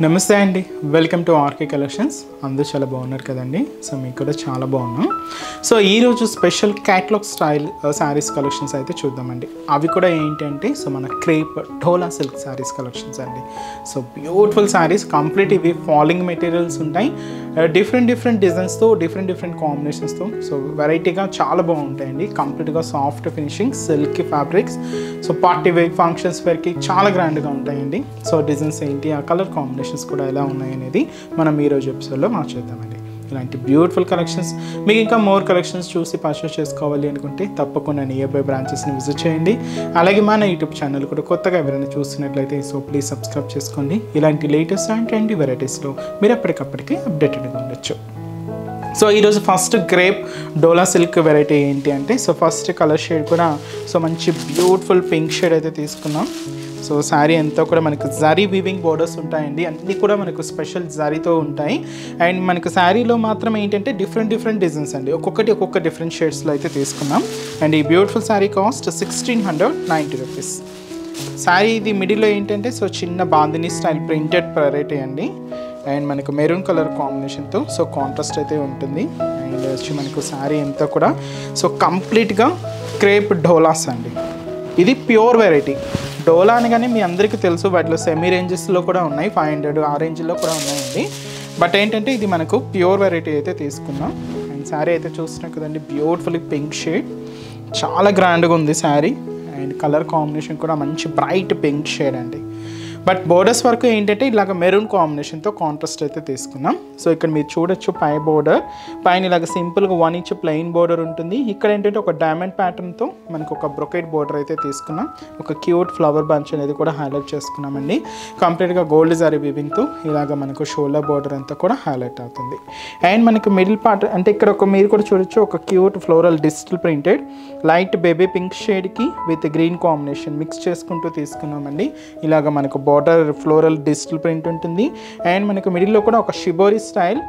నమస్తే అండి, welcome to RK collections. అందరూ చాలా బాగున్నారు కదండి. సో మీకు కూడా చాలా బాగున్నాం. సో ఈరోజు special catalogue style saris collections అయితే చూద్దామండి. అవి కూడా ఏంటంటే సో మన crepe dola silk saris collections అండి. సో బ్యూటిఫుల్ శారీస్, కంప్లీట్ ఇవి ఫాలింగ్ మెటీరియల్స్ ఉంటాయి. డిఫరెంట్ డిజైన్స్తో డిఫరెంట్ కాంబినేషన్స్తో సో వెరైటీగా చాలా బాగుంటాయండి. కంప్లీట్గా soft finishing silk fabrics. So party wear functions వేర్కి చాలా గ్రాండ్గా ఉంటాయండి. సో డిజైన్స్ ఏంటి, ఆ కలర్ కాంబినేషన్స్ కూడా ఎలా ఉన్నాయి అనేది మనం ఈరోజు ఎపిసోడ్లో మార్చేద్దామండి. ఇలాంటి బ్యూటిఫుల్ కలెక్షన్స్ మీకు ఇంకా మోర్ కలెక్షన్స్ చూసి పర్చేస్ చేసుకోవాలి అనుకుంటే తప్పకుండా నియర్ బై బ్రాంచెస్ని విజిట్ చేయండి. అలాగే మన యూట్యూబ్ ఛానల్ కూడా కొత్తగా ఎవరైనా చూస్తున్నట్లయితే సో ప్లీజ్ సబ్స్క్రైబ్ చేసుకోండి. ఇలాంటి లేటెస్ట్ అండ్ ట్రెండీ వెరైటీస్లో మీరు ఎప్పటికప్పటికీ అప్డేటెడ్గా ఉండొచ్చు. సో ఈరోజు ఫస్ట్ గ్రేప్ డోలా సిల్క్ వెరైటీ ఏంటి అంటే సో ఫస్ట్ కలర్ షేడ్ కూడా సో మంచి బ్యూటిఫుల్ పింక్ షేడ్ అయితే తీసుకున్నాం. సో శారీ అంతా కూడా మనకు జరీ వీవింగ్ బోర్డర్స్ ఉంటాయండి. అన్నీ కూడా మనకు స్పెషల్ జరీతో ఉంటాయి. అండ్ మనకు శారీలో మాత్రం ఏంటంటే డిఫరెంట్ డిజైన్స్ అండి. ఒక్కొక్క డిఫరెంట్ షేడ్స్లో అయితే తీసుకున్నాం. అండ్ ఈ beautiful sari cost 1690 rupees. Sari ఇది మిడిల్లో ఏంటంటే సో చిన్న బాందిని స్టైల్ ప్రింటెడ్ వెరైటీ అండి. అండ్ మనకు మెరూన్ కలర్ కాంబినేషన్తో సో కాంట్రాస్ట్ అయితే ఉంటుంది. అండ్ వచ్చి మనకు శారీ అంతా కూడా సో కంప్లీట్గా క్రేప్ డోలాస్ అండి. ఇది ప్యూర్ వెరైటీ. డోలా అనగానే మీ అందరికీ తెలుసు, వాటిలో సెమీ రేంజెస్లో కూడా ఉన్నాయి, 500 ఆ రేంజ్లో కూడా ఉన్నాయండి. బట్ ఏంటంటే ఇది మనకు ప్యూర్ వెరైటీ అయితే తీసుకున్నాం. అండ్ శారీ అయితే చూస్తున్నాం కదండి, బ్యూటిఫుల్లీ పింక్ షేడ్, చాలా గ్రాండ్గా ఉంది శారీ. అండ్ కలర్ కాంబినేషన్ కూడా మంచి బ్రైట్ పింక్ షేడ్ అండి. బట్ బోర్డర్స్ వరకు ఏంటంటే ఇలాగ మెరూన్ కాంబినేషన్తో కాంట్రాస్ట్ అయితే తీసుకున్నాం. సో ఇక్కడ మీరు చూడొచ్చు పై బోర్డర్ పైన ఇలాగ సింపుల్గా 1 ఇంచ్ ప్లెయిన్ బోర్డర్ ఉంటుంది. ఇక్కడ ఏంటంటే ఒక డైమండ్ ప్యాటర్న్తో మనకు ఒక బ్రొకెట్ బోర్డర్ అయితే తీసుకున్నాం. ఒక క్యూట్ ఫ్లవర్ బంచ్ అనేది కూడా హైలైట్ చేసుకున్నామండి. కంప్లీట్గా గోల్డ్ జరీ వీవింగ్తో ఇలాగ మనకు షోల్డర్ బోర్డర్ అంతా కూడా హైలైట్ అవుతుంది. అండ్ మనకు మిడిల్ పార్ట్ అంటే ఇక్కడ ఒక మీరు కూడా చూడొచ్చు ఒక cute floral digital printed light baby pink షేడ్కి విత్ గ్రీన్ కాంబినేషన్ మిక్స్ చేసుకుంటూ తీసుకున్నామండి. ఇలాగ మనకు బోర్డర్ ఫ్లోరల్ డిజిటల్ ప్రింట్ ఉంటుంది. అండ్ మనకు మిడిల్లో కూడా ఒక షిబోరి స్టైల్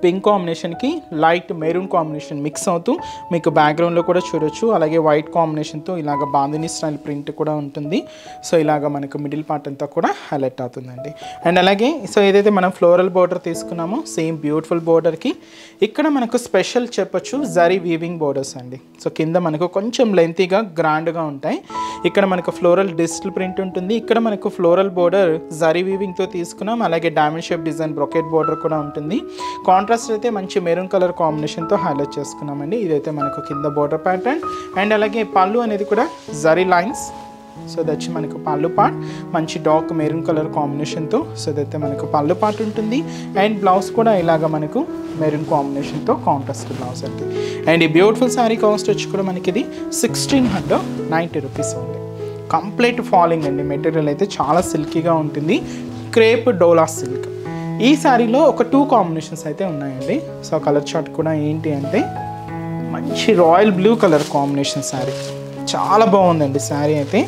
పింక్ కాంబినేషన్కి లైట్ మెరూన్ కాంబినేషన్ మిక్స్ అవుతూ మీకు బ్యాక్గ్రౌండ్లో కూడా చూడొచ్చు. అలాగే వైట్ కాంబినేషన్తో ఇలాగ బాందిని స్టైల్ ప్రింట్ కూడా ఉంటుంది. సో ఇలాగ మనకు మిడిల్ పార్ట్ అంతా కూడా హైలైట్ అవుతుందండి. అండ్ అలాగే సో ఏదైతే మనం ఫ్లోరల్ బోర్డర్ తీసుకున్నామో సేమ్ బ్యూటిఫుల్ బోర్డర్కి ఇక్కడ మనకు స్పెషల్ చెప్పొచ్చు జరీ వీవింగ్ బోర్డర్స్ అండి. సో కింద మనకు కొంచెం లెంతీగా గ్రాండ్గా ఉంటాయి. ఇక్కడ మనకు ఫ్లోరల్ డిజిటల్ ప్రింట్ ఉంటుంది. ఇక్కడ మనకు ఫ్లోరల్ బోర్డర్ జరీ వీవింగ్తో తీసుకున్నాం. అలాగే diamond shape design brocade border కూడా ఉంటుంది. కాంట్రాస్ట్ అయితే మంచి మెరూన్ కలర్ కాంబినేషన్తో హైలైట్ చేసుకున్నామండి. ఇదైతే మనకు కింద బోర్డర్ ప్యాటర్న్. అండ్ అలాగే పళ్ళు అనేది కూడా జరీ లైన్స్. సో దచ్చి మనకు పళ్ళు పార్ట్ మంచి డార్క్ మెరూన్ కలర్ కాంబినేషన్తో సో ఇదైతే మనకు పళ్ళు పార్ట్ ఉంటుంది. అండ్ బ్లౌజ్ కూడా ఇలాగ మనకు మెరూన్ కాంబినేషన్తో కాంట్రాస్ట్ బ్లౌజ్ అండి. అండ్ ఈ బ్యూటిఫుల్ శారీ కాస్ట్ వచ్చి కూడా మనకి ఇది 1690 రూపీస్ ఉంది. కంప్లీట్ ఫాలింగ్ అండి. మెటీరియల్ అయితే చాలా సిల్కీగా ఉంటుంది. క్రేప్ డోలా సిల్క్. ఈ శారీలో ఒక 2 కాంబినేషన్స్ అయితే ఉన్నాయండి. సో కలర్ చార్ట్ కూడా ఏంటి అంటే మంచి royal blue colour combination sari, చాలా బాగుందండి. శారీ అయితే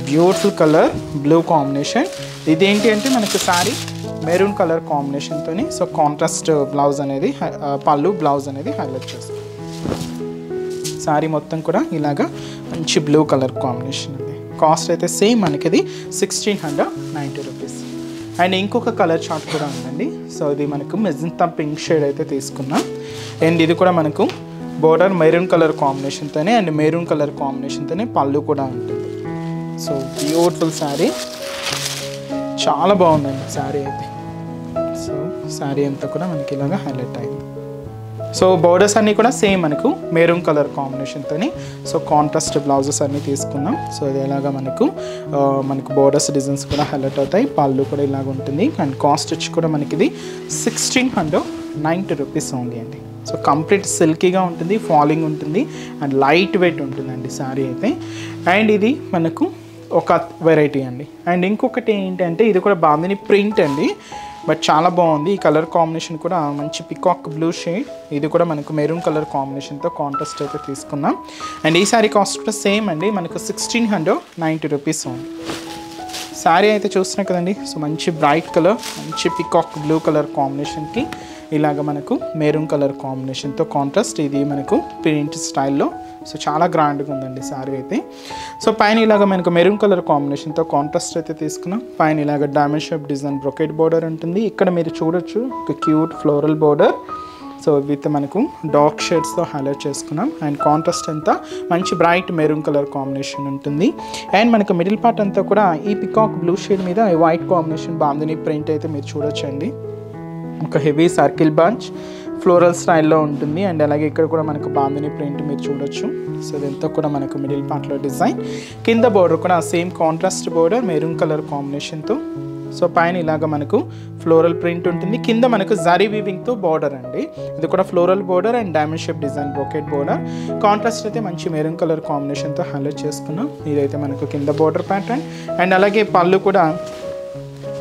బ్యూటిఫుల్ కలర్ బ్లూ కాంబినేషన్. ఇదేంటి అంటే మనకు శారీ మెరూన్ కలర్ కాంబినేషన్తో సో కాంట్రాస్ట్ బ్లౌజ్ అనేది పళ్ళు బ్లౌజ్ అనేది హైలైట్ చేస్తుంది. శారీ మొత్తం కూడా ఇలాగా మంచి బ్లూ కలర్ కాంబినేషన్ అండి. కాస్ట్ అయితే సేమ్ మనకి ఇది 1690 రూపీస్. అండ్ ఇంకొక కలర్ చార్ట్ కూడా ఉందండి. సో ఇది మనకు మెజంతా పింక్ షేడ్ అయితే తీసుకున్నాం. అండ్ ఇది కూడా మనకు బోర్డర్ మెరూన్ కలర్ కాంబినేషన్తోనే అండ్ మెరూన్ కలర్ కాంబినేషన్తోనే పళ్ళు కూడా ఉంటుంది. సో బ్యూటిఫుల్ శారీ, చాలా బాగుందండి శారీ అయితే. సో శారీ అంతా కూడా మనకి ఇలాగా హైలైట్ అయింది. సో బోర్డర్స్ అన్నీ కూడా సేమ్ మనకు మెరూన్ కలర్ కాంబినేషన్తో సో కాంట్రాస్ట్ బ్లౌజెస్ అన్నీ తీసుకున్నాం. సో ఇది ఎలాగా మనకు బోర్డర్స్ డిజైన్స్ కూడా హైలైట్ అవుతాయి. పళ్ళు కూడా ఇలాగ ఉంటుంది. అండ్ కాస్ట్ వచ్చి కూడా మనకి ఇది 1690 రూపీస్ ఓన్లీ అండి. సో కంప్లీట్ సిల్కీగా ఉంటుంది, ఫాలింగ్ ఉంటుంది అండ్ లైట్ వెయిట్ ఉంటుందండి శారీ అయితే. అండ్ ఇది మనకు ఒక వెరైటీ అండి. అండ్ ఇంకొకటి ఏంటంటే ఇది కూడా బాందిని ప్రింట్ అండి. బట్ చాలా బాగుంది. ఈ కలర్ కాంబినేషన్ కూడా మంచి పికాక్ బ్లూ షేడ్. ఇది కూడా మనకు మెరూన్ కలర్ కాంబినేషన్తో కాంట్రాస్ట్ అయితే తీసుకున్నాం. అండ్ ఈ శారీ కాస్ట్ కూడా సేమ్ అండి, మనకు 1690 రూపీస్ ఉంది. శారీ అయితే చూస్తున్నాం కదండి. సో మంచి బ్రైట్ కలర్, మంచి పికాక్ బ్లూ కలర్ కాంబినేషన్కి ఇలాగ మనకు మెరూన్ కలర్ కాంబినేషన్తో కాంట్రాస్ట్. ఇది మనకు ప్రింట్ స్టైల్లో సో చాలా గ్రాండ్గా ఉందండి శారీ అయితే. సో పైన ఇలాగ మనకు మెరూన్ కలర్ కాంబినేషన్తో కాంట్రాస్ట్ అయితే తీసుకున్నాం. పైన ఇలాగ diamond shape design brocade border ఉంటుంది. ఇక్కడ మీరు చూడొచ్చు ఒక cute floral border. So with మనకు డార్క్ షేడ్స్తో హైలైట్ చేసుకున్నాం. అండ్ కాంట్రాస్ట్ అంతా మంచి బ్రైట్ మెరూన్ కలర్ కాంబినేషన్ ఉంటుంది. అండ్ మనకు మిడిల్ పార్ట్ అంతా కూడా ఈ పికాక్ బ్లూ షేడ్ మీద వైట్ కాంబినేషన్ బాందిని ప్రింట్ అయితే మీరు చూడొచ్చండి. ఒక హెవీ సర్కిల్ బంచ్ ఫ్లోరల్ స్టైల్లో ఉంటుంది. అండ్ అలాగే ఇక్కడ కూడా మనకు బాందిని ప్రింట్ మీరు చూడొచ్చు. సో ఇదంతా కూడా మనకు మిడిల్ పార్ట్లో డిజైన్. కింద బోర్డర్ కూడా same contrast border maroon colour కాంబినేషన్తో. సో పైన ఇలాగ మనకు ఫ్లోరల్ ప్రింట్ ఉంటుంది. కింద మనకు జరీ వీవింగ్తో బోర్డర్ అండి. ఇది కూడా floral border and diamond shape design brocade border. Contrast అయితే మంచి మెరూన్ కలర్ కాంబినేషన్తో హైలైట్ చేసుకున్నాం. ఇదైతే మనకు కింద బోర్డర్ ప్యాటర్న్. అండ్ అలాగే పళ్ళు కూడా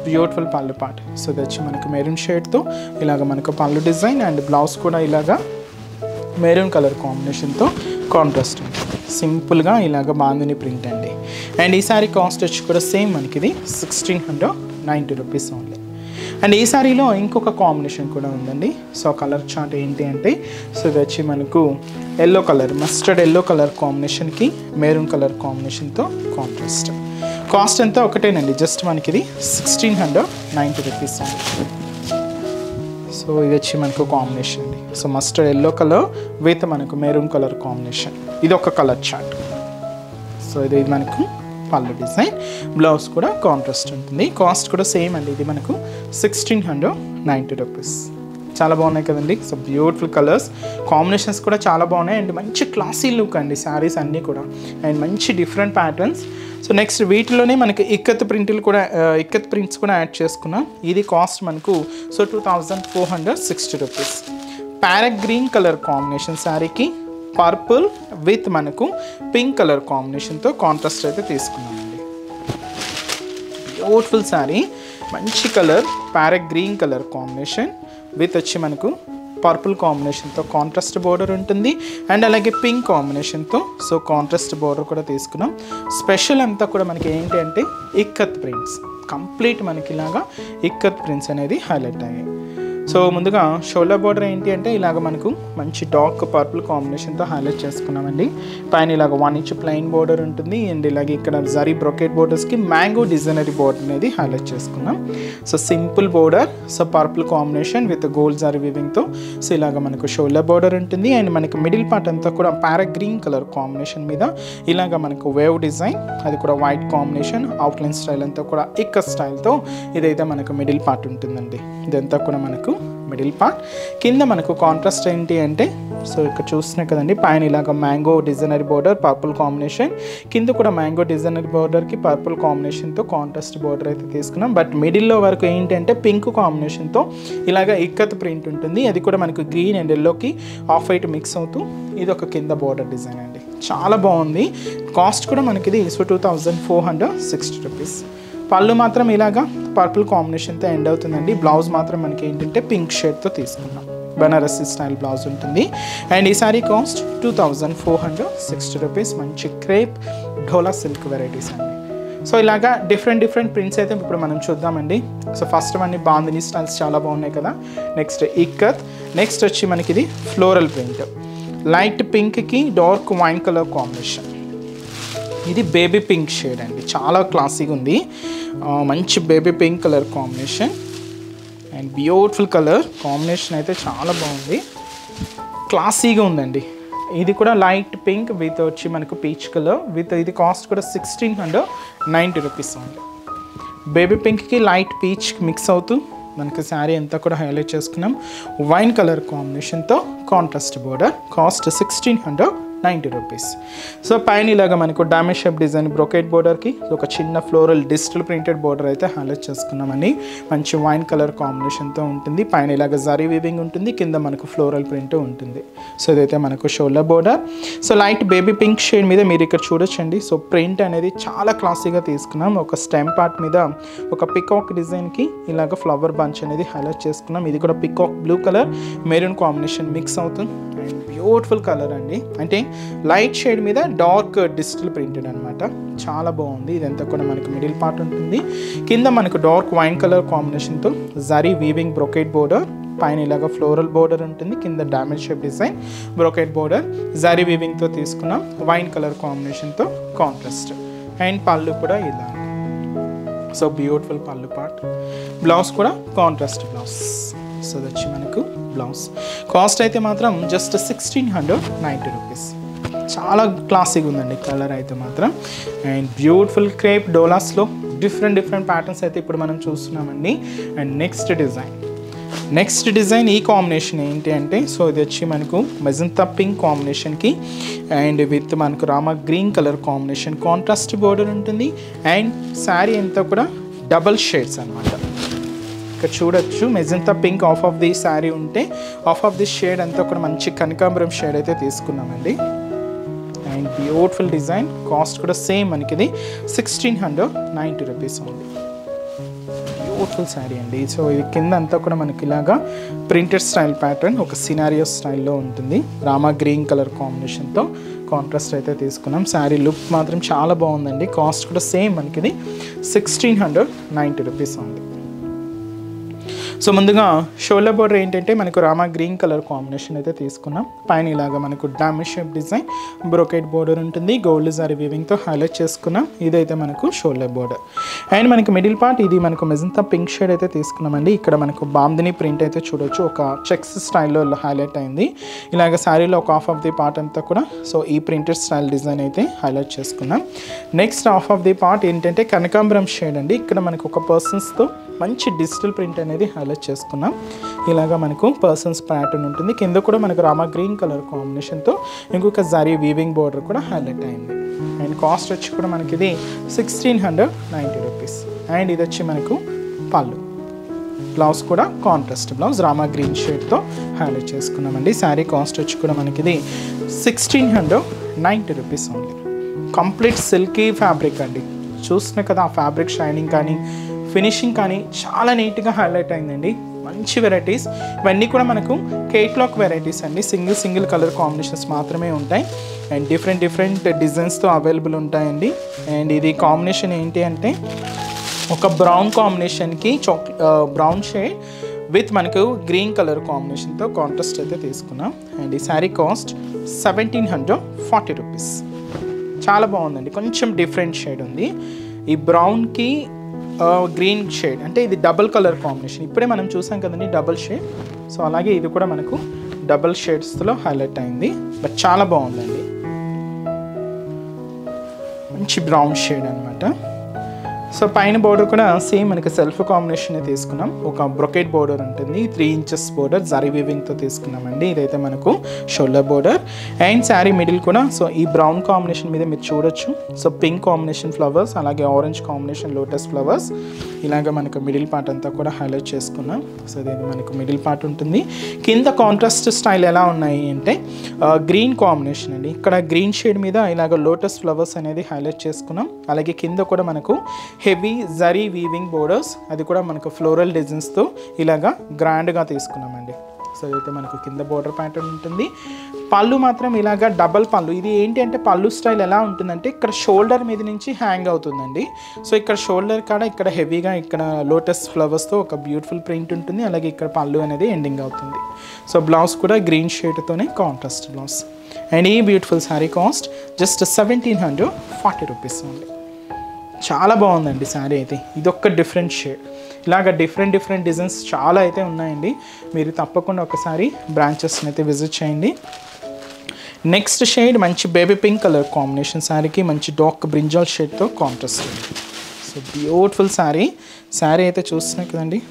బ్యూటిఫుల్ పళ్ళు పార్ట్. సో ఇది వచ్చి మనకు మెరూన్ షేడ్తో ఇలాగ మనకు పళ్ళు డిజైన్. అండ్ బ్లౌజ్ కూడా ఇలాగా మెరూన్ కలర్ కాంబినేషన్తో కాంట్రాస్ట్ ఉంటుంది. సింపుల్గా ఇలాగ బాందిని ప్రింట్ అండి. అండ్ ఈ సారీ కాస్ట్ వచ్చి కూడా సేమ్ మనకి ఇది 1690 రూపీస్ ఓన్లీ. అండ్ ఈ సారీలో ఇంకొక కాంబినేషన్ కూడా ఉందండి. సో కలర్ చార్ట్ ఏంటి అంటే సో ఇది వచ్చి మనకు yellow colour mustard yellow colour కాంబినేషన్కి మెరూన్ కలర్ కాంబినేషన్తో కాంట్రాస్ట్. కాస్ట్ అంతా ఒకటేనండి, జస్ట్ మనకి ఇది 1690 రూపీస్ ఓన్లీ. సో ఇది వచ్చి మనకు కాంబినేషన్ అండి. So mustard yellow colour with మనకు మెరూన్ కలర్ కాంబినేషన్. ఇది ఒక కలర్ చార్ట్. సో ఇది మనకు పళ్ళు డిజైన్. బ్లౌజ్ కూడా కాంట్రాస్ట్ ఉంటుంది. కాస్ట్ కూడా సేమ్ అండి. ఇది మనకు 1690 రూపీస్. చాలా బాగున్నాయి కదండి. సో బ్యూటిఫుల్ కలర్స్ కాంబినేషన్స్ కూడా చాలా బాగున్నాయి. అండ్ మంచి క్లాసీ లుక్ అండి శారీస్ అన్నీ కూడా. అండ్ మంచి డిఫరెంట్ ప్యాటర్న్స్. సో నెక్స్ట్ వీటిలోనే మనకి ఇక్కత్ ప్రింట్స్ కూడా యాడ్ చేసుకున్నాం. ఇది కాస్ట్ మనకు so 2460 rupees. Parrot green colour combination శారీకి పర్పుల్ విత్ మనకు పింక్ కలర్ కాంబినేషన్తో కాంట్రాస్ట్ అయితే తీసుకున్నామండి. బ్యూటిఫుల్ శారీ, మంచి colour parrot green colour combination with వచ్చి మనకు పర్పుల్ కాంబినేషన్తో కాంట్రాస్ట్ బోర్డర్ ఉంటుంది. అండ్ అలాగే పింక్ కాంబినేషన్తో సో కాంట్రాస్ట్ బోర్డర్ కూడా తీసుకున్నాం. స్పెషల్ అంతా కూడా మనకి ఏంటి అంటే ఇక్కత్ ప్రింట్స్, కంప్లీట్ మనకి ఇలాగా ఇక్కత్ ప్రింట్స్ అనేది హైలైట్ అయ్యాయి. సో ముందుగా షోల్డర్ బోర్డర్ ఏంటి అంటే ఇలాగ మనకు మంచి డార్క్ పర్పుల్ కాంబినేషన్తో హైలైట్ చేసుకున్నామండి. పైన ఇలాగ 1 ఇంచ్ ప్లెయిన్ బోర్డర్ ఉంటుంది. అండ్ ఇలాగే ఇక్కడ జరీ బ్రొకెట్ బోర్డర్స్కి మ్యాంగో డిజైనరీ బోర్డర్ అనేది హైలైట్ చేసుకున్నాం. So simple border, so purple combination with gold zari వీవింగ్తో సో ఇలాగ మనకు షోల్డర్ బోర్డర్ ఉంటుంది. అండ్ మనకి మిడిల్ పార్ట్ అంతా కూడా ప్యారెట్ గ్రీన్ కలర్ కాంబినేషన్ మీద ఇలాగ మనకు వేవ్ డిజైన్, అది కూడా వైట్ కాంబినేషన్ అవుట్లైన్ స్టైల్ అంతా కూడా ఇక్కత్ స్టైల్తో ఇదైతే మనకు మిడిల్ పార్ట్ ఉంటుందండి. ఇదంతా కూడా మనకు మిడిల్ పార్ట్. కింద మనకు కాంట్రాస్ట్ ఏంటి అంటే సో ఇక్కడ చూస్తున్నాయి కదండి, పైన ఇలాగ mango designery border purple combination, కింద కూడా మ్యాంగో డిజైనరీ బోర్డర్కి పర్పుల్ కాంబినేషన్తో కాంట్రాస్ట్ బోర్డర్ అయితే తీసుకున్నాం. బట్ మిడిల్లో వరకు ఏంటంటే పింక్ కాంబినేషన్తో ఇలాగ ఇక్కత్ ప్రింట్ ఉంటుంది. అది కూడా మనకు గ్రీన్ అండ్ ఎల్లోకి ఆఫ్ వైట్ మిక్స్ అవుతూ ఇది ఒక కింద బోర్డర్ డిజైన్ అండి. చాలా బాగుంది. కాస్ట్ కూడా మనకి ఇది సో 2460 రూపీస్. పళ్ళు మాత్రం ఇలాగా పర్పుల్ కాంబినేషన్తో ఎండ్ అవుతుందండి. బ్లౌజ్ మాత్రం మనకి ఏంటంటే పింక్ షేడ్తో తీసుకున్నాం. బనారసి స్టైల్ బ్లౌజ్ ఉంటుంది. అండ్ ఈ సారీ కాస్ట్ 2460 రూపీస్. మంచి క్రేప్ ఢోలా సిల్క్ వెరైటీస్ అండి. సో ఇలాగా డిఫరెంట్ ప్రింట్స్ అయితే ఇప్పుడు మనం చూద్దామండి. సో ఫస్ట్ అన్ని బాందిని స్టైల్స్ చాలా బాగున్నాయి కదా. నెక్స్ట్ ఇక్కత్, నెక్స్ట్ వచ్చి మనకి ఇది ఫ్లోరల్ ప్రింట్, లైట్ పింక్కి డార్క్ వైన్ కలర్ కాంబినేషన్. ఇది బేబీ పింక్ షేడ్ అండి, చాలా క్లాసీగా ఉంది. మంచి baby pink colour combination and beautiful colour combination అయితే చాలా బాగుంది, క్లాసీగా ఉందండి. ఇది కూడా లైట్ పింక్ విత్ వచ్చి మనకు పీచ్ కలర్ విత్ ఇది కాస్ట్ కూడా 1690 రూపీస్ ఉంది. బేబీ పింక్కి లైట్ పీచ్ మిక్స్ అవుతూ మనకి శారీ అంతా కూడా హైలైట్ చేసుకున్నాం. వైన్ కలర్ కాంబినేషన్తో contrast border, cost 1690 rupees. So పైన ఇలాగా మనకు డైమండ్ షేప్ డిజైన్ బ్రొకెట్ బోర్డర్కి ఒక చిన్న ఫ్లోరల్ డిజిటల్ ప్రింటెడ్ బోర్డర్ అయితే హైలైట్ చేసుకున్నామని. మంచి వైన్ కలర్ కాంబినేషన్తో ఉంటుంది. పైన ఇలాగ జరీ వీవింగ్ ఉంటుంది, కింద మనకు ఫ్లోరల్ ప్రింట్ ఉంటుంది. సో ఇదైతే మనకు shoulder border. So light baby pink shade మీద మీరు ఇక్కడ చూడొచ్చండి. సో ప్రింట్ అనేది చాలా క్లాసీగా తీసుకున్నాం. ఒక స్టెమ్ పార్ట్ మీద ఒక పికాక్ డిజైన్కి ఇలాగ ఫ్లవర్ బంచ్ అనేది హైలైట్ చేసుకున్నాం. ఇది కూడా peacock blue colour maroon combination mix అవుతుంది. అండ్ బ్యూటిఫుల్ కలర్ అండి, అంటే లైట్ షేడ్ మీద డార్క్ డిజిటల్ ప్రింటెడ్ అనమాట. చాలా బాగుంది. ఇదంతా కూడా మనకు మిడిల్ పార్ట్ ఉంటుంది. కింద మనకు డార్క్ వైన్ కలర్ కాంబినేషన్తో జరీ వీవింగ్ బ్రొకెట్ బోర్డర్ పైన ఇలాగ ఫ్లోరల్ బోర్డర్ ఉంటుంది, కింద diamond shape design brocade border zari వీవింగ్తో తీసుకున్నాం, వైన్ కలర్ కాంబినేషన్తో కాంట్రాస్ట్. అండ్ పళ్ళు కూడా ఇలా, సో బ్యూటిఫుల్ పళ్ళు పార్ట్. బ్లౌజ్ కూడా కాంట్రాస్ట్ బ్లౌజ్. సో వచ్చి మనకు బ్లౌజ్ కాస్ట్ అయితే మాత్రం జస్ట్ 1690 రూపీస్. చాలా క్లాసిక్ ఉందండి కలర్ అయితే మాత్రం. అండ్ బ్యూటిఫుల్ క్రేప్ డోలాస్లో డిఫరెంట్ ప్యాటర్న్స్ అయితే ఇప్పుడు మనం చూస్తున్నామండి. అండ్ నెక్స్ట్ డిజైన్ ఈ కాంబినేషన్ ఏంటి అంటే, సో ఇది వచ్చి మనకు మెజంతా పింక్ కాంబినేషన్కి అండ్ విత్ మనకు Rama green colour combination contrast border ఉంటుంది. అండ్ శారీ అంతా కూడా డబల్ షేడ్స్ అనమాట. ఇక్కడ చూడొచ్చు magenta pink of of the sari ఉంటే ఆఫ్ ఆఫ్ ది షేడ్ అంతా కూడా మంచి కనకాంబరం షేడ్ అయితే తీసుకున్నామండి. అండ్ బ్యూటిఫుల్ డిజైన్, కాస్ట్ కూడా సేమ్ మనకి ఇది 1690 రూపీస్ ఉంది. బ్యూటిఫుల్ శారీ అండి. సో ఇది కింద అంతా కూడా మనకి ఇలాగా ప్రింటెడ్ స్టైల్ ప్యాటర్న్, ఒక సినారియో స్టైల్లో ఉంటుంది. రామా గ్రీన్ కలర్ కాంబినేషన్తో కాంట్రాస్ట్ అయితే తీసుకున్నాం. శారీ లుక్ మాత్రం చాలా బాగుందండి. కాస్ట్ కూడా సేమ్ మనకి ఇది 1690 రూపీస్ ఉంది. సో ముందుగా షోల్డర్ బోర్డర్ ఏంటంటే మనకు రామా గ్రీన్ కలర్ కాంబినేషన్ అయితే తీసుకున్నాం. పైన ఇలాగా మనకు diamond shape design brocade border ఉంటుంది, గోల్డ్ జరీ వీవింగ్తో హైలైట్ చేసుకున్నాం. ఇదైతే మనకు షోల్డర్ బోర్డర్. అండ్ మనకి మిడిల్ పార్ట్ ఇది మనకు మెజంతా పింక్ షేడ్ అయితే తీసుకున్నామండి. ఇక్కడ మనకు బాందిని ప్రింట్ అయితే చూడొచ్చు, ఒక చెక్స్ స్టైల్లో హైలైట్ అయింది. ఇలాగ శారీలో ఒక హాఫ్ ఆఫ్ ది పార్ట్ అంతా కూడా సో ఈ ప్రింటెడ్ స్టైల్ డిజైన్ అయితే హైలైట్ చేసుకున్నాం. Next half of the part ఏంటంటే కనకాంబరం షేడ్ అండి. ఇక్కడ మనకు ఒక పర్సన్స్తో మంచి డిజిటల్ ప్రింట్ అనేది హైలైట్ చేసుకున్నాం. ఇలాగా మనకు పర్సన్స్ ప్యాటర్న్ ఉంటుంది. కింద కూడా మనకు రామా గ్రీన్ కలర్ కాంబినేషన్తో ఇంకొక జరీ వీవింగ్ బోర్డర్ కూడా హైలైట్ అయింది. అండ్ కాస్ట్ వచ్చి కూడా మనకి ఇది 1690 రూపీస్. అండ్ ఇది వచ్చి మనకు పళ్ళు. బ్లౌజ్ కూడా కాంట్రాస్ట్ బ్లౌజ్ రామా గ్రీన్ షేడ్తో హైలైట్ చేసుకున్నామండి. శారీ కాస్ట్ వచ్చి కూడా మనకి ఇది 1690 రూపీస్ ఉంది. కంప్లీట్ సిల్కీ ఫ్యాబ్రిక్ అండి. చూస్తున్నా కదా ఆ ఫ్యాబ్రిక్ షైనింగ్ కానీ ఫినిషింగ్ కానీ చాలా నీట్గా హైలైట్ అయిందండి. మంచి వెరైటీస్ ఇవన్నీ కూడా మనకు కేట్లాక్ వెరైటీస్ అండి. సింగిల్ కలర్ కాంబినేషన్స్ మాత్రమే ఉంటాయి. అండ్ డిఫరెంట్ డిజైన్స్తో అవైలబుల్ ఉంటాయండి. అండ్ ఇది కాంబినేషన్ ఏంటి అంటే ఒక బ్రౌన్ కాంబినేషన్కి బ్రౌన్ షేడ్ విత్ మనకు గ్రీన్ కలర్ కాంబినేషన్తో కాంట్రాస్ట్ అయితే తీసుకున్నాం. అండ్ ఈ శారీ కాస్ట్ 1740 రూపీస్. చాలా బాగుందండి. కొంచెం డిఫరెంట్ షేడ్ ఉంది. ఈ బ్రౌన్కి గ్రీన్ షేడ్ అంటే ఇది డబుల్ కలర్ కాంబినేషన్. ఇప్పుడే మనం చూసాం కదండి డబుల్ షేడ్. సో అలాగే ఇది కూడా మనకు డబుల్ షేడ్స్లో హైలైట్ అయింది. బట్ చాలా బాగుందండి. మంచి బ్రౌన్ షేడ్ అనమాట. సో పైన బోర్డర్ కూడా సేమ్ మనకి సెల్ఫ్ కాంబినేషన్ తీసుకున్నాం. ఒక బ్రొకెట్ బోర్డర్ ఉంటుంది, 3 ఇంచెస్ బోర్డర్ జరీ వీవింగ్తో తీసుకున్నామండి. ఇదైతే మనకు shoulder border. And sari middle కూడా సో ఈ బ్రౌన్ కాంబినేషన్ మీద మీరు చూడొచ్చు. సో పింక్ కాంబినేషన్ ఫ్లవర్స్, అలాగే ఆరెంజ్ కాంబినేషన్ లోటస్ ఫ్లవర్స్, ఇలాగ మనకు మిడిల్ పార్ట్ అంతా కూడా హైలైట్ చేసుకున్నాం. సో ఇది మనకు మిడిల్ పార్ట్ ఉంటుంది. కింద కాంట్రాస్ట్ స్టైల్ ఎలా ఉన్నాయి అంటే గ్రీన్ కాంబినేషన్ అండి. ఇక్కడ గ్రీన్ షేడ్ మీద ఇలాగ లోటస్ ఫ్లవర్స్ అనేది హైలైట్ చేసుకున్నాం. అలాగే కింద కూడా మనకు హెవీ జరీ వీవింగ్ బోర్డర్స్, అది కూడా మనకు ఫ్లోరల్ డిజైన్స్తో ఇలాగా గ్రాండ్గా తీసుకున్నామండి. సో అయితే మనకు కింద బోర్డర్ ప్యాటర్న్ ఉంటుంది. పళ్ళు మాత్రం ఇలాగా డబల్ పళ్ళు. ఇది ఏంటి అంటే పళ్ళు స్టైల్ ఎలా ఉంటుందంటే ఇక్కడ షోల్డర్ మీద నుంచి హ్యాంగ్ అవుతుందండి. సో ఇక్కడ షోల్డర్ కాడ ఇక్కడ హెవీగా ఇక్కడ లోటస్ ఫ్లవర్స్తో ఒక బ్యూటిఫుల్ ప్రింట్ ఉంటుంది. అలాగే ఇక్కడ పళ్ళు అనేది ఎండింగ్ అవుతుంది. సో బ్లౌజ్ కూడా గ్రీన్ షేడ్తోనే కాంట్రాస్ట్ బ్లౌజ్. అండ్ ఈ beautiful sari cost just 1740 rupees ఉంది. చాలా బాగుందండి శారీ అయితే. ఇదొక్క డిఫరెంట్ షేడ్. ఇలాగ డిఫరెంట్ డిజైన్స్ చాలా అయితే ఉన్నాయండి. మీరు తప్పకుండా ఒకసారి బ్రాంచెస్ని అయితే విజిట్ చేయండి. నెక్స్ట్ షేడ్ మంచి బేబీ పింక్ కలర్ కాంబినేషన్ శారీకి మంచి డార్క్ బ్రింజాల్ షేడ్తో కాంట్రాస్ట్. సో బ్యూటిఫుల్ శారీ అయితే చూస్తున్నాయి కదండి.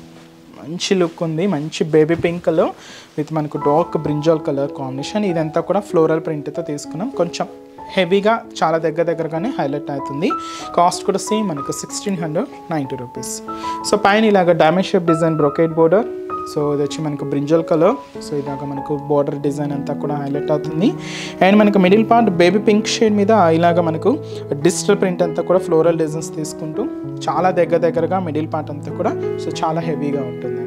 మంచి లుక్ ఉంది. మంచి బేబీ పింక్ కలర్ విత్ మనకు డార్క్ బ్రింజాల్ కలర్ కాంబినేషన్. ఇదంతా కూడా ఫ్లోరల్ ప్రింట్తో తీసుకున్నాం. కొంచెం హెవీగా చాలా దగ్గరగానే హైలైట్ అవుతుంది. కాస్ట్ కూడా సేమ్ మనకు 1690 రూపీస్. సో పైన ఇలాగ diamond shape design brocade border. So ఇది వచ్చి మనకు బ్రింజల్ కలర్. సో ఇలాగ మనకు బార్డర్ డిజైన్ అంతా కూడా హైలైట్ అవుతుంది. అండ్ మనకు middle part baby pink shade మీద ఇలాగ మనకు డిజిటల్ ప్రింట్ అంతా కూడా ఫ్లోరల్ డిజైన్స్ తీసుకుంటూ చాలా దగ్గరగా మిడిల్ పార్ట్ అంతా కూడా సో చాలా హెవీగా ఉంటుందండి.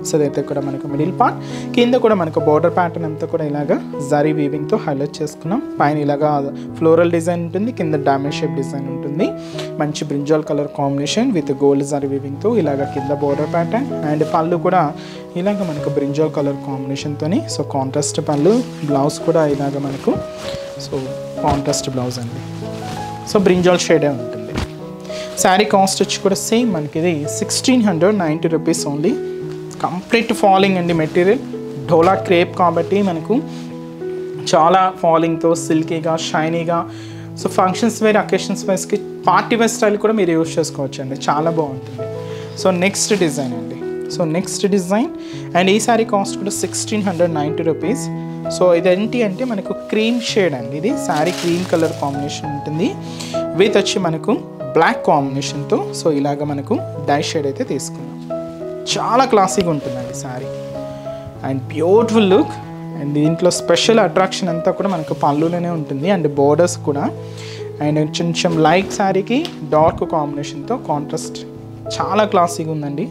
సో అదైతే కూడా మనకు మిడిల్ పార్ట్. కింద కూడా మనకు బార్డర్ ప్యాటర్న్ అంతా కూడా ఇలాగా జరీ వీవింగ్తో హైలైట్ చేసుకున్నాం. పైన ఇలాగా ఫ్లోరల్ డిజైన్ ఉంటుంది, కింద డైమండ్ షేప్ డిజైన్ ఉంటుంది. మంచి brinjal colour combination with gold zari వీవింగ్తో ఇలాగ కింద బార్డర్ ప్యాటర్న్. అండ్ పళ్ళు కూడా ఇలాగ మనకు బ్రింజాల్ కలర్ కాంబినేషన్తోని సో కాంట్రాస్ట్ పళ్ళు, బ్లౌజ్ కూడా ఇలాగ మనకు సో కాంట్రాస్ట్ బ్లౌజ్ అండి. సో బ్రింజాల్ షేడే ఉంటుంది. శారీ కాస్ట్ వచ్చి కూడా సేమ్ మనకి ఇది 1690 రూపీస్ ఓన్లీ. కంప్లీట్ ఫాలింగ్ అండి మెటీరియల్. డోలా క్రేప్ కాబట్టి మనకు చాలా ఫాలింగ్తో సిల్కీగా షైనీగా సో ఫంక్షన్స్ వేర్ అకేషన్స్ వైస్కి పార్టీ వేర్ స్టైల్ కూడా మీరు యూజ్ చేసుకోవచ్చు అండి. చాలా బాగుంటుంది. సో నెక్స్ట్ డిజైన్ అండి. సో నెక్స్ట్ డిజైన్ అండ్ ఈ శారీ కాస్ట్ కూడా 1690 రూపీస్. సో ఇదేంటి అంటే మనకు క్రీమ్ షేడ్ అండి. ఇది శారీ క్రీమ్ కలర్ కాంబినేషన్ ఉంటుంది విత్ వచ్చి మనకు బ్లాక్ కాంబినేషన్తో సో ఇలాగ మనకు డై షేడ్ అయితే తీసుకున్నాం. చాలా క్లాసీగా ఉంటుందండి sari and beautiful look. And దీంట్లో స్పెషల్ అట్రాక్షన్ అంతా కూడా మనకు పళ్ళులోనే ఉంటుంది అండ్ బోర్డర్స్ కూడా అండ్ కొంచెం లైట్ శారీకి డార్క్ కాంబినేషన్తో కాంట్రాస్ట్ చాలా క్లాసీగా ఉందండి.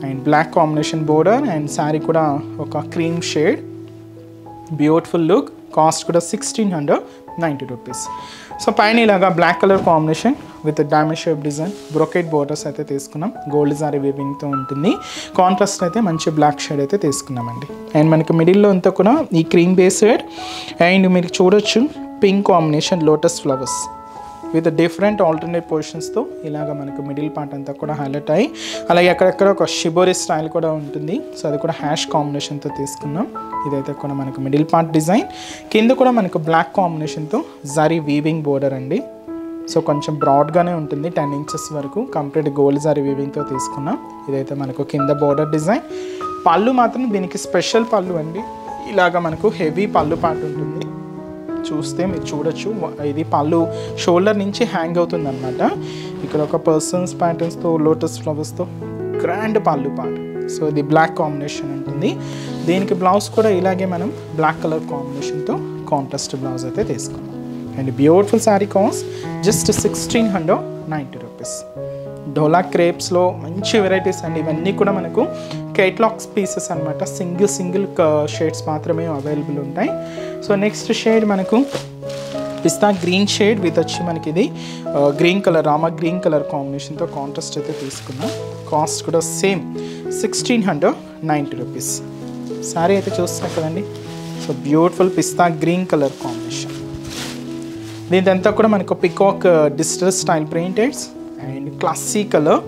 And black combination border and sari కూడా ఒక cream shade. Beautiful look. Cost కూడా 1690 రూపీస్. సో పైన ఇలాగా black colour combination with diamond shape design brocade borders అయితే తీసుకున్నాం. గోల్డ్ సారీ వీవింగ్తో ఉంటుంది. కాంట్రాస్ట్ అయితే మంచి బ్లాక్ షేడ్ అయితే తీసుకున్నామండి. అండ్ మనకి మిడిల్లో అంతా కూడా ఈ క్రీమ్ బేస్డ్ అండ్ మీరు చూడొచ్చు pink combination lotus flowers with different alternate పొజిషన్స్తో ఇలాగ మనకు మిడిల్ పార్ట్ అంతా కూడా హైలైట్ అయ్యి అలాగే అక్కడక్కడ ఒక షిబోరి స్టైల్ కూడా ఉంటుంది. సో అది కూడా హ్యాష్ కాంబినేషన్తో తీసుకున్నాం. ఇదైతే కూడా మనకు మిడిల్ పార్ట్ డిజైన్. కింద కూడా మనకు బ్లాక్ కాంబినేషన్తో జరీ వీవింగ్ బోర్డర్ అండి. సో కొంచెం బ్రాడ్గానే ఉంటుంది 10 ఇంచెస్ వరకు. కంప్లీట్ గోల్డ్ జరీ వీవింగ్తో తీసుకున్నాం. ఇదైతే మనకు కింద బోర్డర్ డిజైన్. పళ్ళు మాత్రం దీనికి స్పెషల్ పళ్ళు అండి. ఇలాగ మనకు హెవీ పళ్ళు పార్ట్ ఉంటుంది. చూస్తే మీరు చూడొచ్చు ఇది పళ్ళు షోల్డర్ నుంచి హ్యాంగ్ అవుతుంది అనమాట. ఇక్కడ ఒక పర్సన్స్ ప్యాటర్న్స్తో లోటస్ ఫ్లవర్స్తో గ్రాండ్ పళ్ళు పార్ట్. సో ఇది బ్లాక్ కాంబినేషన్ ఉంటుంది. దీనికి బ్లౌజ్ కూడా ఇలాగే మనం బ్లాక్ కలర్ కాంబినేషన్తో కాంట్రాస్ట్ బ్లౌజ్ అయితే తీసుకున్నాం. And beautiful sari cost just 1690 rupees. Dola క్రేప్స్లో మంచి వెరైటీస్ అండి. ఇవన్నీ కూడా మనకు కేటలాగ్స్ పీసెస్ అనమాట. సింగిల్ షేడ్స్ మాత్రమే అవైలబుల్ ఉంటాయి. సో నెక్స్ట్ షేడ్ మనకు పిస్తా గ్రీన్ షేడ్ విత్ వచ్చి మనకి ఇది green colour Rama green colour కాంబినేషన్తో కాంట్రాస్ట్ అయితే తీసుకున్నాం. కాస్ట్ కూడా సేమ్ 1690 రూపీస్. శారీ అయితే చూస్తున్నారు కదండి. So beautiful pista green colour combination. దీంతో కూడా మనకు peacock digital style printeds and classy colour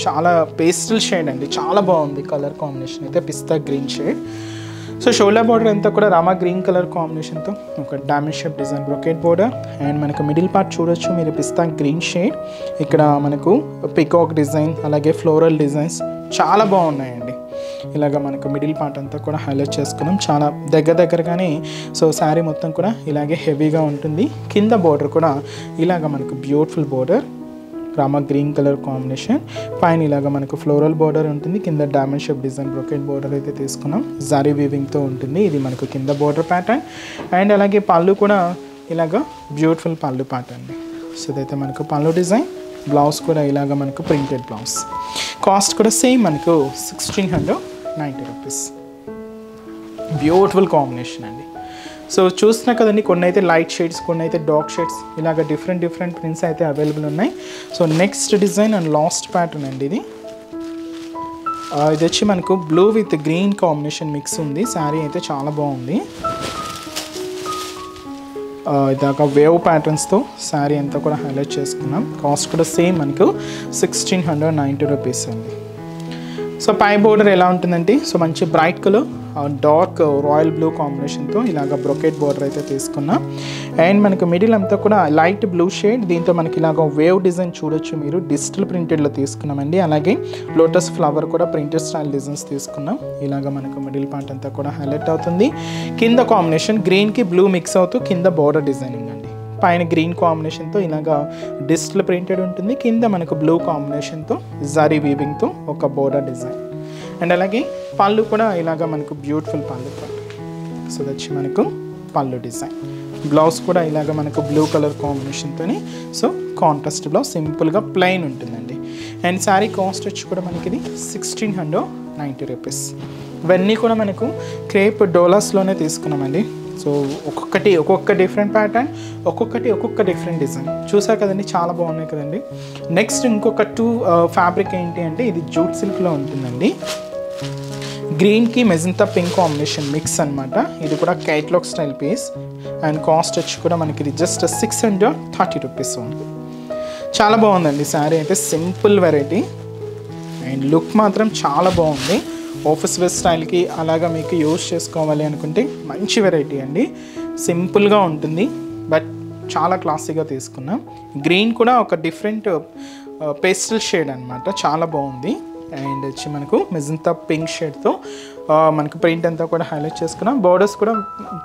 చాలా పేస్టల్ షేడ్ అండి. చాలా బాగుంది కలర్ కాంబినేషన్ అయితే pista green shade. So shoulder border అంతా కూడా రామా గ్రీన్ కలర్ కాంబినేషన్తో ఒక diamond shape design brocade border and మనకు మిడిల్ పార్ట్ చూడొచ్చు మీరు పిస్తా గ్రీన్ షేడ్. ఇక్కడ మనకు పికాక్ డిజైన్ అలాగే ఫ్లోరల్ డిజైన్స్ చాలా బాగున్నాయండి. ఇలాగ మనకు మిడిల్ పార్ట్ అంతా కూడా హైలైట్ చేసుకున్నాం. చాలా దగ్గరగానే సో శారీ మొత్తం కూడా ఇలాగే హెవీగా ఉంటుంది. కింద బార్డర్ కూడా ఇలాగ మనకు beautiful border Rama green colour combination. పైన ఇలాగ మనకు ఫ్లోరల్ బార్డర్ ఉంటుంది. కింద diamond shape design brocade border అయితే తీసుకున్నాం. జరీ వీవింగ్తో ఉంటుంది. ఇది మనకు కింద బార్డర్ ప్యాటర్న్ అండ్ అలాగే పళ్ళు కూడా ఇలాగ బ్యూటిఫుల్ పళ్ళు ప్యాటర్న్. సో ఇదైతే మనకు పళ్ళు డిజైన్. బ్లౌజ్ కూడా ఇలాగ మనకు ప్రింటెడ్ బ్లౌజ్. కాస్ట్ కూడా సేమ్ మనకు 1690 రూపీస్. బ్యూటిఫుల్ కాంబినేషన్ అండి. సో చూస్తున్నా కదండి కొన్ని అయితే లైట్ షేడ్స్ కొన్ని అయితే డార్క్ షేడ్స్ ఇలాగ డిఫరెంట్ ప్రింట్స్ అయితే అవైలబుల్ ఉన్నాయి. So next design and last pattern అండి. ఇది వచ్చి మనకు blue with green combination mix ఉంది. శారీ అయితే చాలా బాగుంది. ఇదాక వేవ్ ప్యాటర్న్స్తో శారీ అంతా కూడా హైలైట్ చేసుకున్నాం. కాస్ట్ కూడా సేమ్ మనకు 1690 రూపీస్ అండి. సో పై బోర్డర్ ఎలా ఉంటుందంటే సో మంచి bright colour dark royal blue కాంబినేషన్తో ఇలాగ బ్రొకెట్ బోర్డర్ అయితే తీసుకున్నాం. అండ్ మనకు మిడిల్ అంతా కూడా లైట్ బ్లూ షేడ్. దీంతో మనకి ఇలాగ వేవ్ డిజైన్ చూడొచ్చు మీరు. డిజిటల్ ప్రింటెడ్లో తీసుకున్నామండి. అలాగే లోటస్ ఫ్లవర్ కూడా ప్రింటెడ్ స్టైల్ డిజైన్స్ తీసుకున్నాం. ఇలాగ మనకు మిడిల్ పార్ట్ అంతా కూడా హైలైట్ అవుతుంది. కింద కాంబినేషన్ గ్రీన్కి బ్లూ మిక్స్ అవుతూ కింద బోర్డర్ డిజైనింగ్ అండి. పైన గ్రీన్ కాంబినేషన్తో ఇలాగ డిజిటల్ ప్రింటెడ్ ఉంటుంది. కింద మనకు బ్లూ కాంబినేషన్తో జరీ వీవింగ్తో ఒక బోర్డర్ డిజైన్ అండ్ అలాగే పళ్ళు కూడా ఇలాగ మనకు బ్యూటిఫుల్ పళ్ళు పార్ట్. సో వచ్చి మనకు పళ్ళు డిజైన్. బ్లౌజ్ కూడా ఇలాగ మనకు బ్లూ కలర్ కాంబినేషన్తోని సో కాంట్రాస్ట్ బ్లౌజ్ సింపుల్గా ప్లెయిన్ ఉంటుందండి. అండ్ శారీ కాస్ట్ వచ్చి కూడా మనకి ఇది 1690 రూపీస్. ఇవన్నీ కూడా మనకు క్రేప్ డోలాస్లోనే తీసుకున్నామండి. సో ఒక్కొక్క డిఫరెంట్ ప్యాటర్న్ ఒక్కొక్క డిఫరెంట్ డిజైన్ చూసారు కదండి. చాలా బాగున్నాయి కదండి. నెక్స్ట్ ఇంకొక 2 ఫ్యాబ్రిక్ ఏంటి అంటే ఇది జూట్ సిల్క్లో ఉంటుందండి. గ్రీన్కి మెజంతా పింక్ కాంబినేషన్ మిక్స్ అనమాట. ఇది కూడా catalogue style piece and cost వచ్చి కూడా మనకి ఇది జస్ట్ 630 రూపీస్ ఉంది. చాలా బాగుందండి శారీ అయితే, సింపుల్ వెరైటీ అండ్ లుక్ మాత్రం చాలా బాగుంది. ఆఫీస్ వేర్ స్టైల్కి అలాగా మీకు యూజ్ చేసుకోవాలి అనుకుంటే మంచి వెరైటీ అండి. సింపుల్గా ఉంటుంది బట్ చాలా క్లాసీగా తీసుకున్నాం. గ్రీన్ కూడా ఒక డిఫరెంట్ పేస్టల్ షేడ్ అనమాట, చాలా బాగుంది. అండ్ వచ్చి మనకు మెజంతా పింక్ షేడ్తో మనకు ప్రింట్ అంతా కూడా హైలైట్ చేసుకున్నాం. బార్డర్స్ కూడా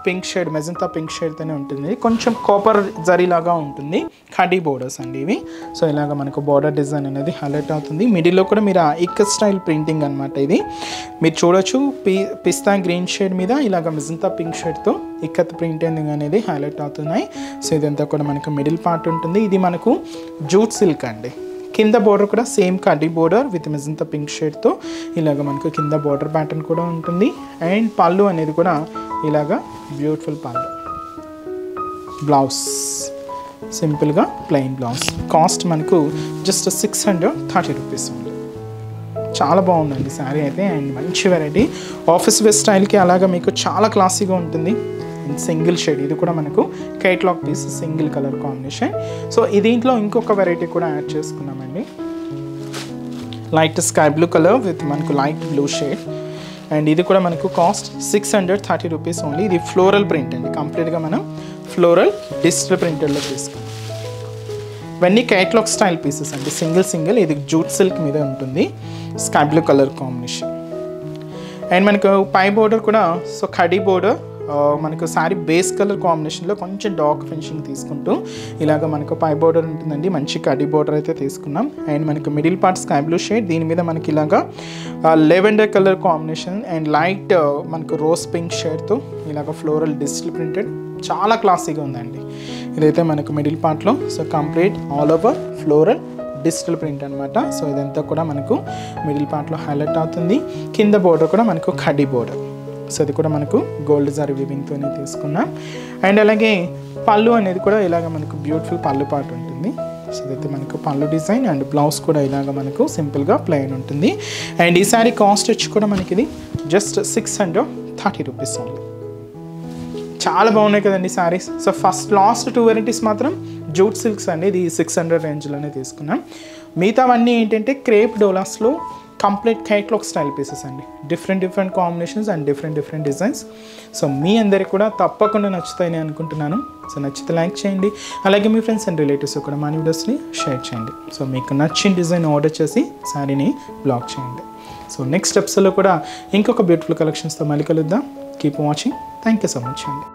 పింక్ షేడ్, మెజంతా పింక్ షేడ్తోనే ఉంటుంది. కొంచెం కాపర్ జరీలాగా ఉంటుంది, కడీ బోర్డర్స్ అండి ఇవి. సో ఇలాగ మనకు బార్డర్ డిజైన్ అనేది హైలైట్ అవుతుంది. మిడిల్లో కూడా మీరు ఇక్కత్ స్టైల్ ప్రింటింగ్ అనమాట ఇది. మీరు చూడొచ్చు పిస్తా గ్రీన్ షేడ్ మీద ఇలాగ మెజంతా పింక్ షేడ్తో ఇక్కత్ ప్రింటింగ్ అనేది హైలైట్ అవుతున్నాయి. సో ఇదంతా కూడా మనకు మిడిల్ పార్ట్ ఉంటుంది. ఇది మనకు జూట్ సిల్క్ అండి. కింద బోర్డర్ కూడా సేమ్ కడ్డీ బోర్డర్ విత్ మెజంతా పింక్ షేడ్తో ఇలాగ మనకు కింద బోర్డర్ ప్యాటర్న్ కూడా ఉంటుంది. అండ్ పళ్ళు అనేది కూడా ఇలాగా బ్యూటిఫుల్ పళ్ళు. బ్లౌజ్ సింపుల్గా ప్లెయిన్ బ్లౌజ్. కాస్ట్ మనకు జస్ట్ 630 రూపీస్ ఉంది. చాలా బాగుందండి శారీ అయితే అండ్ మంచి వెరైటీ. ఆఫీస్ వేర్ స్టైల్కి అలాగా మీకు చాలా క్లాసీగా ఉంటుంది. సింగిల్ షేడ్, ఇది కూడా మనకు catalogue piece, single colour combination. So దీంట్లో ఇంకొక వెరైటీ కూడా యాడ్ చేసుకున్నామండి. Light sky blue colour with మనకు లైట్ బ్లూ షేడ్ అండ్ ఇది కూడా మనకు కాస్ట్ 630 రూపీస్ ఓన్లీ. ఇది ఫ్లోరల్ ప్రింట్ అండి, కంప్లీట్గా మనం ఫ్లోరల్ డిజిటల్ ప్రింటెడ్లో తీసుకున్నాం. ఇవన్నీ కేటలాగ్ స్టైల్ పీసెస్ అండి, సింగిల్. ఇది జూట్ సిల్క్ మీద ఉంటుంది, sky blue colour combination. And మనకు పై బోర్డర్ కూడా సో కడీ బోర్డర్ మనకు శారీ బేస్ కలర్ కాంబినేషన్లో కొంచెం డార్క్ ఫినిషింగ్ తీసుకుంటూ ఇలాగ మనకు పై బోర్డర్ ఉంటుందండి. మంచి కడీ బోర్డర్ అయితే తీసుకున్నాం. అండ్ మనకు middle part sky blue shade, దీని మీద మనకి ఇలాగా lavender colour combination and light మనకు రోజ్ పింక్ షేడ్తో ఇలాగ ఫ్లోరల్ డిజిటల్ ప్రింటెడ్, చాలా క్లాసీగా ఉందండి. ఇదైతే మనకు మిడిల్ పార్ట్లో so complete all over floral digital print అనమాట. సో ఇదంతా కూడా మనకు మిడిల్ పార్ట్లో హైలైట్ అవుతుంది. కింద బోర్డర్ కూడా మనకు కడ్డీ బోర్డర్. సో అది కూడా మనకు గోల్డ్ జరీ వీవింగ్తోనే తీసుకున్నాం. అండ్ అలాగే పళ్ళు అనేది కూడా ఇలాగ మనకు బ్యూటిఫుల్ పళ్ళు పార్ట్ ఉంటుంది. సో ఇదైతే మనకు పళ్ళు డిజైన్ అండ్ బ్లౌజ్ కూడా ఇలాగ మనకు సింపుల్గా ప్లెయిన్ ఉంటుంది. అండ్ ఈ శారీ కాస్ట్ వచ్చి కూడా మనకి ఇది జస్ట్ 630 రూపీస్ ఓన్లీ. చాలా బాగున్నాయి కదండి శారీస్. సో లాస్ట్ 2 వెరైటీస్ మాత్రం జూట్ సిల్క్స్ అండి, ఇది 600 రేంజ్లోనే తీసుకున్నాం. మిగతావన్నీ ఏంటంటే క్రేప్ డోలాస్లో కంప్లీట్ కేటలాగ్ స్టైల్ పీసెస్ అండి, different combinations and different designs. So మీ అందరికి కూడా తప్పకుండా నచ్చుతాయని అనుకుంటున్నాను. సో నచ్చితే లైక్ చేయండి, అలాగే మీ ఫ్రెండ్స్ అండ్ రిలేటివ్స్ కూడా మా వీడియోస్ని షేర్ చేయండి. సో మీకు నచ్చిన డిజైన్ ఆర్డర్ చేసి శారీని బ్లాక్ చేయండి. సో నెక్స్ట్ ఎపిసోడ్లో కూడా ఇంకొక బ్యూటిఫుల్ కలెక్షన్స్తో మళ్ళీ కలుద్దాం. Keep watching. Thank you so much అండి.